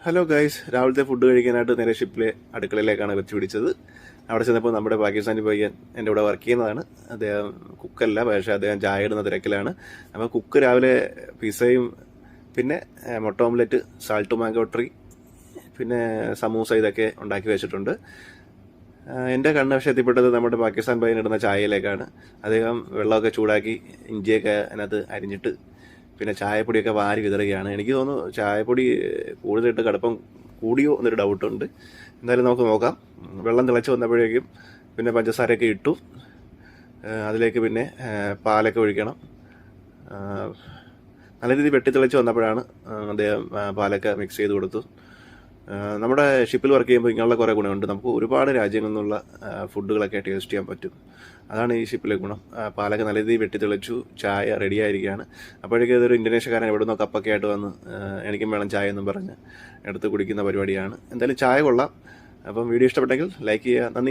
Hello guys, രാവിലത്തെ food കഴിക്കാനായിട്ട് നേരെ ഷിപ്പിലെ അടുക്കളയിലേക്കാണ് വെച്ച് പിടിച്ചത്. അവിടെ ചെന്നപ്പോൾ നമ്മുടെ പാകിസ്ഥാനി പയ്യൻ എൻ്റെ കൂടെ വർക്ക് ചെയ്യുന്നതാണ്. അദ്ദേഹം കുക്കല്ല, പക്ഷേ അദ്ദേഹം ചായ ഇടുന്ന തിരക്കിലാണ്. അപ്പോൾ കുക്ക് രാവിലെ പിസയും പിന്നെ മുട്ട ഓംലെറ്റ്, സാൾട്ട് മാംഗോ ട്രീ, പിന്നെ സമൂസ ഇതൊക്കെ ഉണ്ടാക്കി വെച്ചിട്ടുണ്ട്. എൻ്റെ കണ്ണ് പക്ഷേ എത്തിപ്പെട്ടത് നമ്മുടെ പാകിസ്ഥാൻ പയ്യൻ ഇടുന്ന ചായയിലേക്കാണ്. അദ്ദേഹം വെള്ളമൊക്കെ ചൂടാക്കി ഇഞ്ചിയൊക്കെ അതിനകത്ത് അരിഞ്ഞിട്ട് പിന്നെ ചായപ്പൊടിയൊക്കെ വാരി വിതറുകയാണ്. എനിക്ക് തോന്നുന്നു ചായപ്പൊടി കൂടുതലിട്ട് കടുപ്പം കൂടിയോ എന്നൊരു ഡൗട്ടുണ്ട്. എന്തായാലും നമുക്ക് നോക്കാം. വെള്ളം തിളച്ച് വന്നപ്പോഴേക്കും പിന്നെ പഞ്ചസാരയൊക്കെ ഇട്ടു. അതിലേക്ക് പിന്നെ പാലൊക്കെ ഒഴിക്കണം. നല്ല രീതിയിൽ വെട്ടിത്തിളച്ച് വന്നപ്പോഴാണ് അദ്ദേഹം പാലൊക്കെ മിക്സ് ചെയ്ത് കൊടുത്തു. നമ്മുടെ ഷിപ്പിൽ വർക്ക് ചെയ്യുമ്പോൾ ഇങ്ങനെയുള്ള കുറേ ഗുണമുണ്ട്. നമുക്ക് ഒരുപാട് രാജ്യങ്ങളിൽ നിന്നുള്ള ഫുഡുകളൊക്കെ ടേസ്റ്റ് ചെയ്യാൻ പറ്റും. അതാണ് ഈ ഷിപ്പിലെ ഗുണം. പാലൊക്കെ നല്ല രീതിയിൽ വെട്ടിത്തിളച്ചു, ചായ റെഡി ആയിരിക്കുകയാണ്. അപ്പോഴേക്കും ഇതൊരു ഇന്തോനേഷ്യക്കാരൻ എവിടെ നിന്നോ കപ്പൊക്കെ ആയിട്ട് വന്ന് എനിക്കും വേണം ചായ എന്നും പറഞ്ഞ് എടുത്ത് കുടിക്കുന്ന പരിപാടിയാണ്. എന്തായാലും ചായ കൊള്ളാം. അപ്പം വീഡിയോ ഇഷ്ടപ്പെട്ടെങ്കിൽ ലൈക്ക് ചെയ്യുക. നന്ദി.